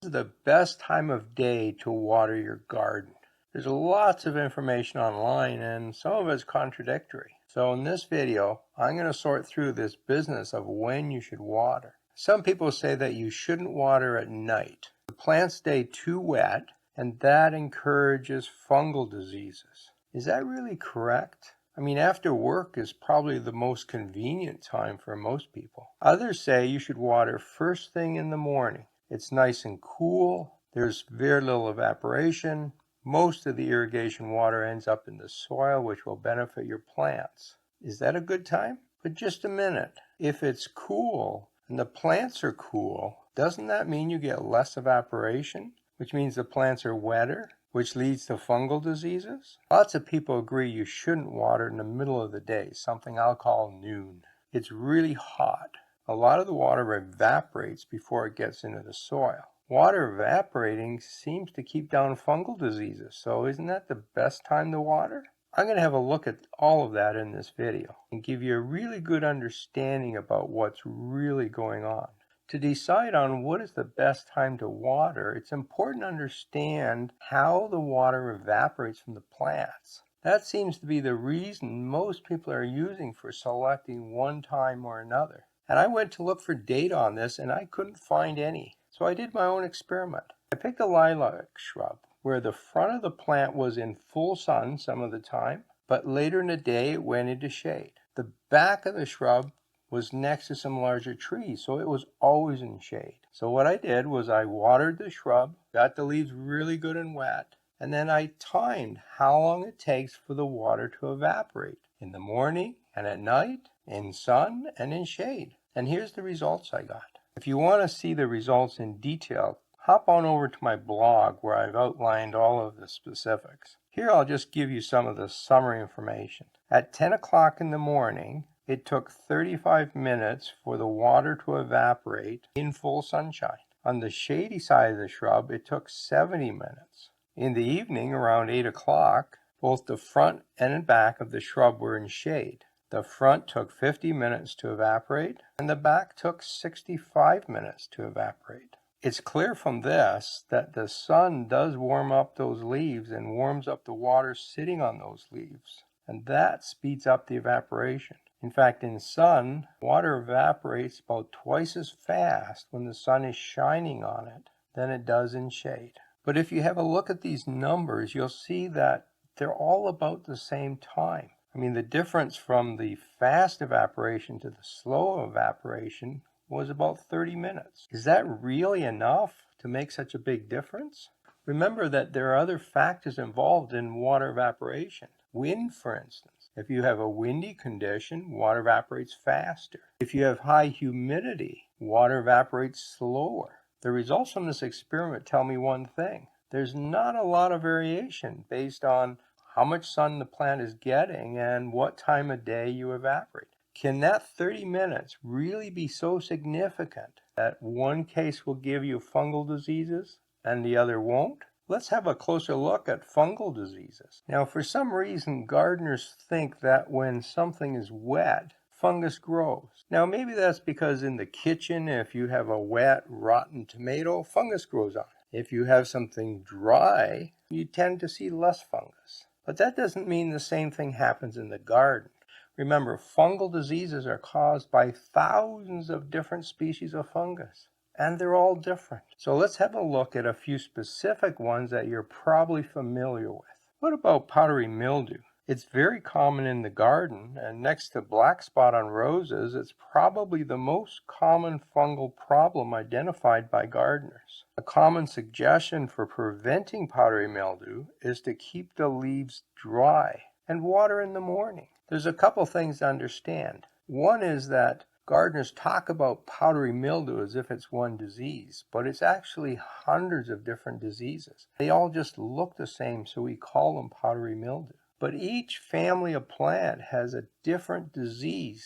is the best time of day to water your garden? There's lots of information online and some of it's contradictory. So in this video, I'm going to sort through this business of when you should water. Some people say that you shouldn't water at night. The plants stay too wet and that encourages fungal diseases. Is that really correct? I mean, after work is probably the most convenient time for most people. Others say you should water first thing in the morning. It's nice and cool. There's very little evaporation. Most of the irrigation water ends up in the soil, which will benefit your plants. Is that a good time? But just a minute. If it's cool and the plants are cool, doesn't that mean you get less evaporation, which means the plants are wetter, which leads to fungal diseases? Lots of people agree you shouldn't water in the middle of the day, something I'll call noon. It's really hot. A lot of the water evaporates before it gets into the soil. Water evaporating seems to keep down fungal diseases, so isn't that the best time to water? I'm going to have a look at all of that in this video and give you a really good understanding about what's really going on. To decide on what is the best time to water, it's important to understand how the water evaporates from the plants. That seems to be the reason most people are using for selecting one time or another. And I went to look for data on this and I couldn't find any. So I did my own experiment. I picked a lilac shrub where the front of the plant was in full sun some of the time, but later in the day it went into shade. The back of the shrub was next to some larger trees, so it was always in shade. So what I did was I watered the shrub, got the leaves really good and wet, and then I timed how long it takes for the water to evaporate in the morning and at night, in sun and in shade. And here's the results I got. If you want to see the results in detail, hop on over to my blog where I've outlined all of the specifics. Here I'll just give you some of the summary information. At 10 o'clock in the morning, it took 35 minutes for the water to evaporate in full sunshine. On the shady side of the shrub, it took 70 minutes. In the evening, around 8 o'clock, both the front and back of the shrub were in shade. The front took 50 minutes to evaporate, and the back took 65 minutes to evaporate. It's clear from this that the sun does warm up those leaves and warms up the water sitting on those leaves, and that speeds up the evaporation. In fact, in sun, water evaporates about twice as fast when the sun is shining on it than it does in shade. But if you have a look at these numbers, you'll see that they're all about the same time. I mean, the difference from the fast evaporation to the slow evaporation was about 30 minutes. Is that really enough to make such a big difference? Remember that there are other factors involved in water evaporation. Wind, for instance. If you have a windy condition, water evaporates faster. If you have high humidity, water evaporates slower. The results from this experiment tell me one thing. There's not a lot of variation based on how much sun the plant is getting and what time of day you evaporate. Can that 30 minutes really be so significant that one case will give you fungal diseases and the other won't? Let's have a closer look at fungal diseases. Now, for some reason, gardeners think that when something is wet, fungus grows. Now, maybe that's because in the kitchen, if you have a wet, rotten tomato, fungus grows on it. If you have something dry, you tend to see less fungus. But that doesn't mean the same thing happens in the garden. Remember, fungal diseases are caused by thousands of different species of fungus. And they're all different. So let's have a look at a few specific ones that you're probably familiar with. What about powdery mildew? It's very common in the garden, and next to black spot on roses, it's probably the most common fungal problem identified by gardeners. A common suggestion for preventing powdery mildew is to keep the leaves dry and water in the morning. There's a couple things to understand. One is that gardeners talk about powdery mildew as if it's one disease, but it's actually hundreds of different diseases. They all just look the same, so we call them powdery mildew. But each family of plant has a different disease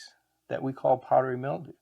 that we call powdery mildew.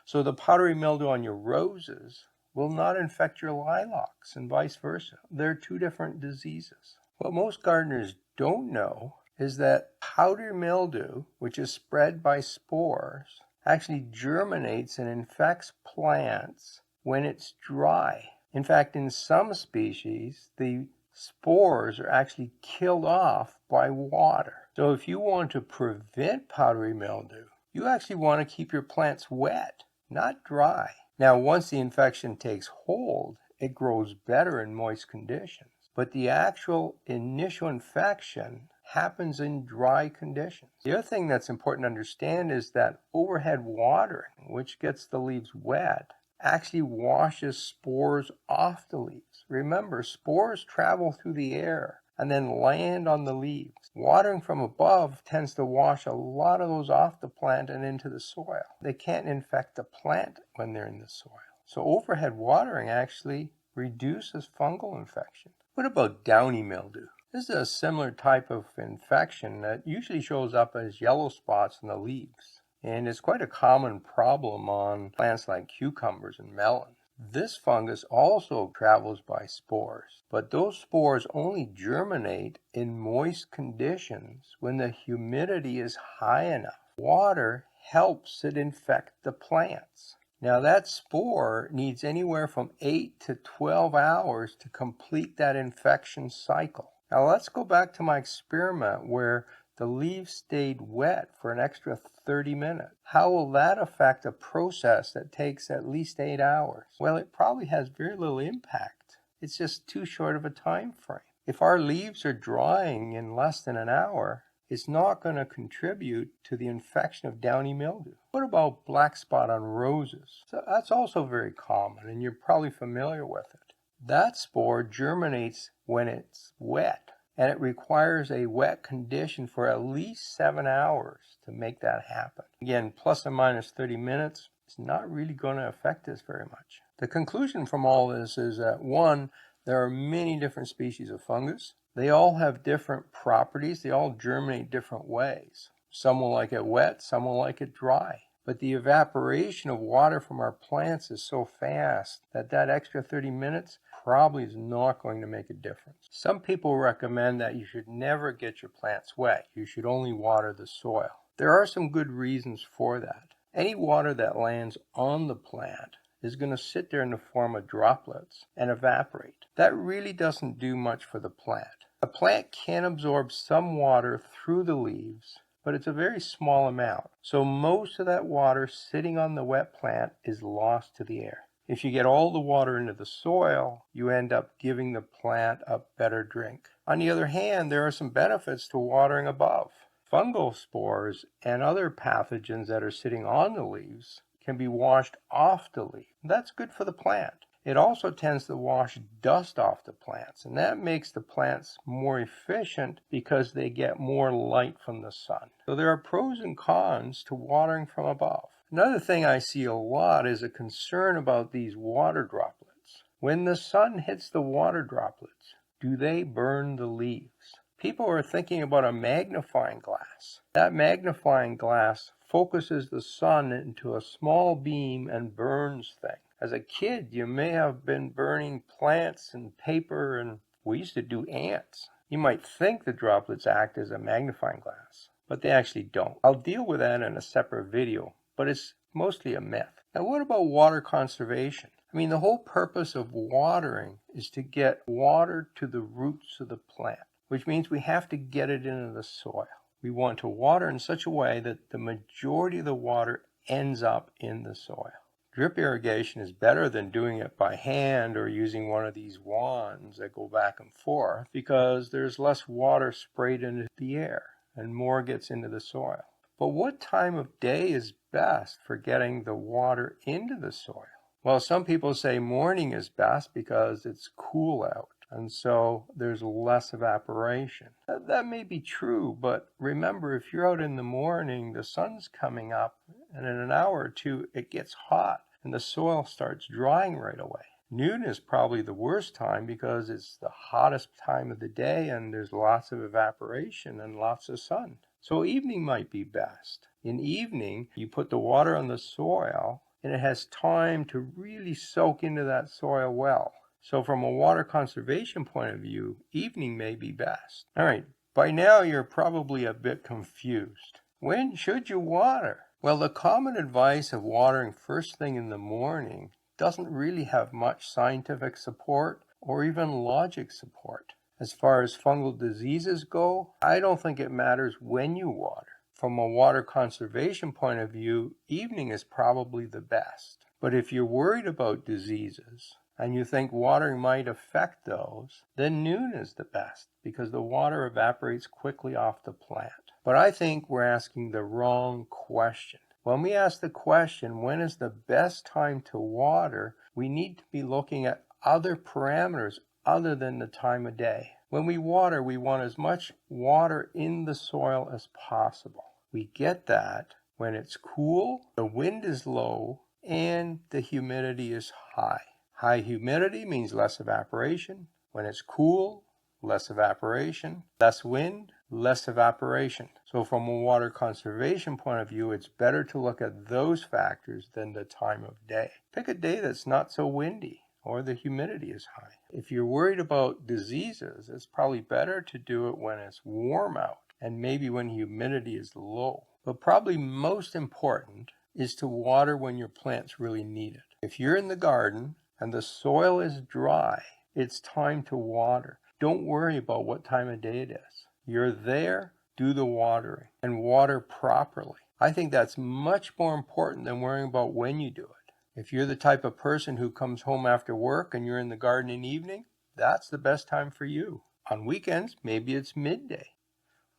So the powdery mildew on your roses will not infect your lilacs and vice versa. They're two different diseases. What most gardeners don't know is that powdery mildew, which is spread by spores, actually germinates and infects plants when it's dry. In fact, in some species, the spores are actually killed off by water. So if you want to prevent powdery mildew, you actually want to keep your plants wet, not dry. Now, once the infection takes hold, it grows better in moist conditions. But the actual initial infection happens in dry conditions. The other thing that's important to understand is that overhead watering, which gets the leaves wet, actually washes spores off the leaves. Remember, spores travel through the air and then land on the leaves. Watering from above tends to wash a lot of those off the plant and into the soil. They can't infect the plant when they're in the soil. So overhead watering actually reduces fungal infection. What about downy mildew? This is a similar type of infection that usually shows up as yellow spots in the leaves. And it's quite a common problem on plants like cucumbers and melons. This fungus also travels by spores, but those spores only germinate in moist conditions when the humidity is high enough. Water helps it infect the plants. Now that spore needs anywhere from 8 to 12 hours to complete that infection cycle. Now let's go back to my experiment where the leaves stayed wet for an extra 30 minutes. How will that affect a process that takes at least 8 hours? Well, it probably has very little impact. It's just too short of a time frame. If our leaves are drying in less than an hour, it's not going to contribute to the infection of downy mildew. What about black spot on roses? So that's also very common, and you're probably familiar with it. That spore germinates when it's wet, and it requires a wet condition for at least 7 hours to make that happen. Again, plus or minus 30 minutes is not really going to affect this very much. The conclusion from all this is that, one, there are many different species of fungus. They all have different properties. They all germinate different ways. Some will like it wet, some will like it dry. But the evaporation of water from our plants is so fast that that extra 30 minutes probably is not going to make a difference. Some people recommend that you should never get your plants wet. You should only water the soil. There are some good reasons for that. Any water that lands on the plant is going to sit there in the form of droplets and evaporate. That really doesn't do much for the plant. A plant can absorb some water through the leaves, but it's a very small amount. So most of that water sitting on the wet plant is lost to the air. If you get all the water into the soil, you end up giving the plant a better drink. On the other hand, there are some benefits to watering above. Fungal spores and other pathogens that are sitting on the leaves can be washed off the leaf. That's good for the plant. It also tends to wash dust off the plants, and that makes the plants more efficient because they get more light from the sun. So there are pros and cons to watering from above. Another thing I see a lot is a concern about these water droplets. When the sun hits the water droplets, do they burn the leaves? People are thinking about a magnifying glass. That magnifying glass focuses the sun into a small beam and burns things. As a kid, you may have been burning plants and paper, and we used to do ants. You might think the droplets act as a magnifying glass, but they actually don't. I'll deal with that in a separate video, but it's mostly a myth. Now, what about water conservation? I mean, the whole purpose of watering is to get water to the roots of the plant, which means we have to get it into the soil. We want to water in such a way that the majority of the water ends up in the soil. Drip irrigation is better than doing it by hand or using one of these wands that go back and forth because there's less water sprayed into the air and more gets into the soil. But what time of day is best for getting the water into the soil? Well, some people say morning is best because it's cool out, and so there's less evaporation. That may be true, but remember, if you're out in the morning, the sun's coming up, and in an hour or two, it gets hot, and the soil starts drying right away. Noon is probably the worst time because it's the hottest time of the day, and there's lots of evaporation and lots of sun. So evening might be best. In evening, you put the water on the soil, and it has time to really soak into that soil well. So from a water conservation point of view, evening may be best. All right, by now you're probably a bit confused. When should you water? Well, the common advice of watering first thing in the morning doesn't really have much scientific support or even logic support. As far as fungal diseases go, I don't think it matters when you water. From a water conservation point of view, evening is probably the best. But if you're worried about diseases and you think watering might affect those, then noon is the best because the water evaporates quickly off the plant. But I think we're asking the wrong question. When we ask the question, when is the best time to water, we need to be looking at other parameters other than the time of day. When we water, we want as much water in the soil as possible. We get that when it's cool, the wind is low, and the humidity is high. High humidity means less evaporation. When it's cool, less evaporation, less wind, less evaporation. So from a water conservation point of view, it's better to look at those factors than the time of day. Pick a day that's not so windy or the humidity is high. If you're worried about diseases, it's probably better to do it when it's warm out and maybe when humidity is low. But probably most important is to water when your plants really need it. If you're in the garden and the soil is dry, it's time to water. Don't worry about what time of day it is. You're there, do the watering and water properly. I think that's much more important than worrying about when you do it. If you're the type of person who comes home after work and you're in the garden in the evening, that's the best time for you. On weekends, maybe it's midday.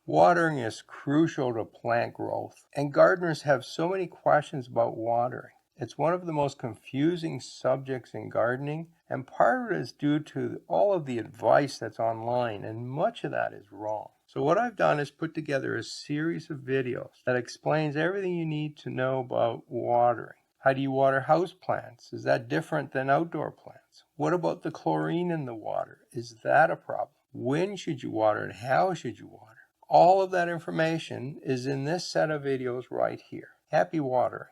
Watering is crucial to plant growth, and gardeners have so many questions about watering. It's one of the most confusing subjects in gardening, and part of it is due to all of the advice that's online, and much of that is wrong. So what I've done is put together a series of videos that explains everything you need to know about watering. How do you water house plants? Is that different than outdoor plants? What about the chlorine in the water? Is that a problem? When should you water and how should you water? All of that information is in this set of videos right here. Happy watering.